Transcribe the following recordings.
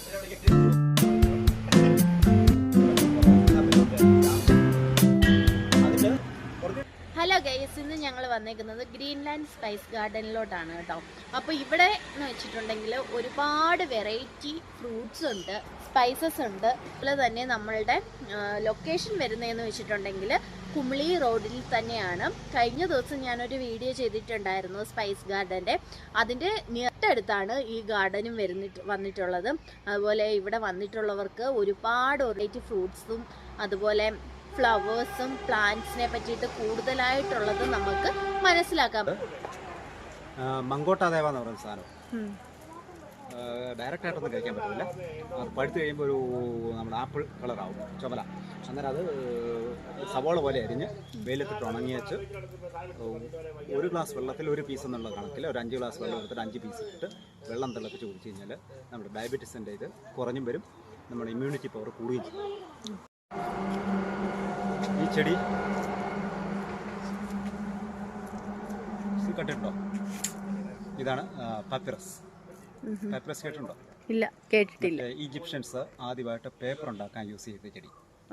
Hello guys, ഇന്ന് ഞങ്ങൾ വന്നേക്കുന്നത് ഗ്രീൻലാൻഡ് സ്പൈസ് ഗാർഡനിലോട്ടാണ് കേട്ടോ. അപ്പോൾ ഇവിടെ എന്ന് വെച്ചിട്ടുണ്ടെങ്കിൽ ഒരുപാട് വെറൈറ്റി ഫ്രൂട്ട്സ് ഉണ്ട്, സ്പൈസസ് ഉണ്ട്. അതുപോലെ തന്നെ നമ്മളുടെ ലൊക്കേഷൻ വരുന്നതെന്ന് വെച്ചിട്ടുണ്ടെങ്കിൽ കുമിളി റോഡിൽ തന്നെയാണ്. കഴിഞ്ഞ ദിവസം ഞാനൊരു വീഡിയോ ചെയ്തിട്ടുണ്ടായിരുന്നു സ്പൈസ് ഗാർഡൻ്റെ. അതിൻ്റെ അടുത്താണ് ഈ ഗാർഡനും വന്നിട്ടുള്ളത്. അതുപോലെ ഇവിടെ വന്നിട്ടുള്ളവർക്ക് ഒരുപാട് വെറൈറ്റി ഫ്രൂട്ട്സും അതുപോലെ ഫ്ലവേഴ്സും പ്ലാന്റ്സിനെ പറ്റിയിട്ട് കൂടുതലായിട്ടുള്ളത് നമുക്ക് മനസ്സിലാക്കാം. മങ്കോട്ട ദേവ എന്ന് പറയുന്ന സാധനം ഡയറക്റ്റ് ആയിട്ടൊന്നും കഴിക്കാൻ പറ്റില്ല. അത് പഴുത്ത് കഴിയുമ്പോൾ ഒരു നമ്മുടെ ആപ്പിൾ കളറാവും, ചുമല. അന്നേരം അത് സവോള പോലെ അരിഞ്ഞ് വെയിലത്തിട്ട് ഉണങ്ങി വെച്ച് ഒരു ഗ്ലാസ് വെള്ളത്തിൽ ഒരു പീസ് എന്നുള്ള കണക്കിൽ ഒരു 5 ഗ്ലാസ് വെള്ളം എടുത്തിട്ട് 5 പീസ് ഇട്ടിട്ട് വെള്ളം തിളപ്പിച്ച് കുടിച്ച് കഴിഞ്ഞാൽ നമ്മുടെ ഡയബറ്റീസിൻ്റെ ഇത് കുറഞ്ഞും വരും, നമ്മുടെ ഇമ്മ്യൂണിറ്റി പവർ കൂടുകയും ചെയ്യും. ഈ ചെടി കണ്ടിട്ടുണ്ടോ? ഇതാണ് പാപ്പിറസ്. പാപ്പിറസ് കേട്ടിട്ടുണ്ടോ? ഇല്ല, കേട്ടിട്ടില്ല. ഈജിപ്ഷ്യൻസ് ആദ്യമായിട്ട് പേപ്പർ ഉണ്ടാക്കാൻ യൂസ് ചെയ്ത ചെടി.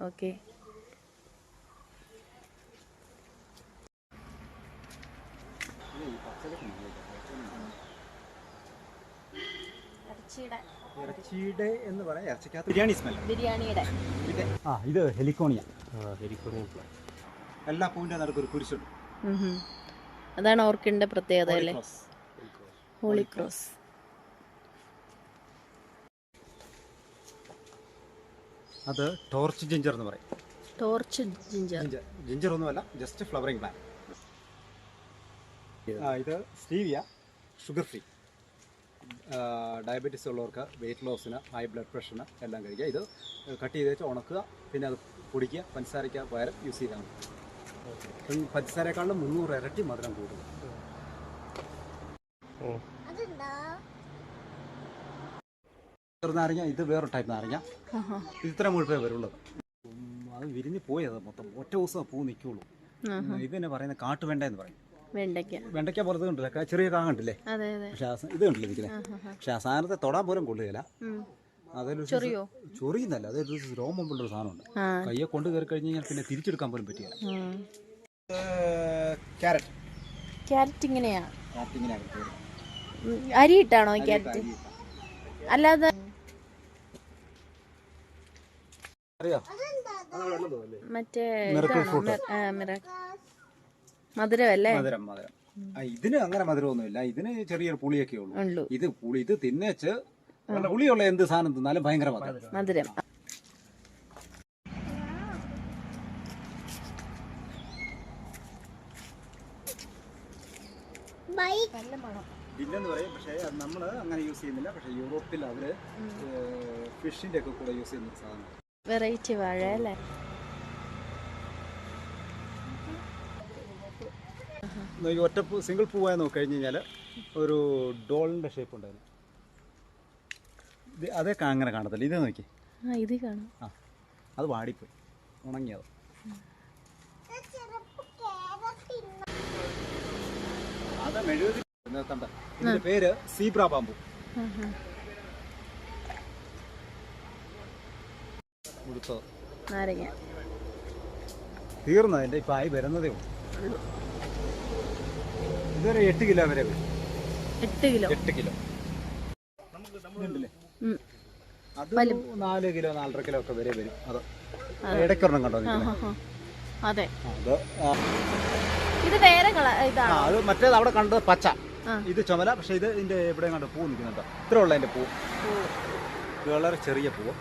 ഓക്കെ. ഇറച്ചിയുടെ എന്ന് പറയാം, ഇറച്ചിക്കകത്ത് ബിരിയാണി സ്മെൽ. ബിരിയാണിയുടെ ഇത് ഹെലിക്കോണിയ. എല്ലാ പൂവിൻ്റെ നടുക്കൊരു കുരിശുണ്ട്. അതാണ് ഓർക്കിഡിന്റെ പ്രത്യേകത അല്ലേ? Holy cross. അത് ടോർച്ച് ജിഞ്ചർ എന്ന് പറയും. Torch ginger. ജിഞ്ചർ ഒന്നുമല്ല, ജസ്റ്റ് ഫ്ലവറിംഗ് പ്ലാന്റ്. ഇത് സ്റ്റീവിയ, ഷുഗർ ഫ്രീ. ഡയബറ്റീസ് ഉള്ളവർക്ക്, വെയിറ്റ് ലോസിന്, ഹൈ ബ്ലഡ് പ്രഷറിന് എല്ലാം കഴിക്കുക. ഇത് കട്ട് ചെയ്ത് വെച്ച് ഉണക്കുക, പിന്നെ അത് പൊടിക്കുക, പഞ്ചസാരയ്ക്ക് പകരം യൂസ് ചെയ്താൽ മതി. പഞ്ചസാരക്കാളും 300 ഇരട്ടി മധുരം കൂടും. നാരങ്ങ ഇത് വേറൊരു ടൈപ്പ് നാരങ്ങ. ഇത്ര മുഴുപ്പേ വരുള്ളൂ. അത് വിരിഞ്ഞ് പോയത് മൊത്തം ഒറ്റ ദിവസം പൂ നിൽക്കുള്ളൂ. ഇതിനെ പറയുന്നത് കാട്ടുവെണ്ട എന്ന് പറയും. വെണ്ടയ്ക്ക പോലത്തെ കണ്ടില്ല, ചെറിയ കാ കണ്ടില്ലേ? പക്ഷെ ഇത് കണ്ടില്ലേ നിൽക്കുന്നത്? പക്ഷെ ആ സാധനത്തെ തൊടാൻ പോലും കൊള്ളുകയില്ല. അതൊരു ചൊറിയുന്നല്ല, അതൊരു രോമമുള്ളൊരു സാധനമുണ്ട്. കയ്യെ കൊണ്ട് കയറി കഴിഞ്ഞ് കഴിഞ്ഞാൽ പിന്നെ തിരിച്ചെടുക്കാൻ പോലും പറ്റില്ല. ക്യാരറ്റ് ഇങ്ങനെയാ? അരി ഇട്ടാണോ ക്യാരറ്റ്? അല്ലാതെ മറ്റേ മധുരമല്ലേ? മധുരം. ഇതിന് അങ്ങനെ മധുരമൊന്നുമില്ല, ഇതിന് ചെറിയൊരു പുളിയൊക്കെ ഉള്ളൂ. ഇത് പുളി, ഇത് തിന്നേച്ച് പുളിയുള്ള എന്ത് സാധനം തിന്നാലും ഭയങ്കര മധുരം. ഇല്ലെന്ന് പറയും, പക്ഷേ നമ്മൾ അങ്ങനെ യൂസ് ചെയ്യുന്നില്ല. പക്ഷെ യൂറോപ്പിൽ അവര് ഫിഷിന്റെ ഒക്കെ കൂടെ യൂസ് ചെയ്യുന്ന സാധനം. വെറൈറ്റി വാഴ അല്ലേ? ഒറ്റ സിംഗിൾ പൂവായി നോക്കി കഴിഞ്ഞ് കഴിഞ്ഞാൽ ഒരു ഡോളിന്റെ ഷേപ്പ് ഉണ്ടായിരുന്നു. അതേ അങ്ങനെ കാണത്തില്ല. ഇത് നോക്കി, ഇത് കാണാം. അത് വാടിപ്പോയി, ഉണങ്ങിയത്. അത് മെഴുകുതിരി നിർത്തണ്ട. ഇതിന്റെ പേര് സീബ്ര ബാമ്പു. നാരങ്ങ തീർന്നതിന്റെ ഇപ്പൊ ആയി വരുന്നതേ ഉള്ളൂ. ഇതൊരു 8 കിലോ വരെ വരും. 8 കിലോ. അത് 4 കിലോ 4.5 കിലോ ഒക്കെ വരെ വരും. അത് ഇടയ്ക്കൊരെണ്ണം കണ്ടോ? അതെ. ഇത് വേറെ അത് മറ്റേത് അവിടെ കണ്ടത് പച്ച, ഇത് ചുമല. പക്ഷെ ഇത് ഇതിന്റെ ഇവിടെ കണ്ടോ പൂ നിൽക്കുന്നുണ്ടോ? ഇത്ര ഉള്ള അതിന്റെ പൂ, വളരെ ചെറിയ പൂവ്.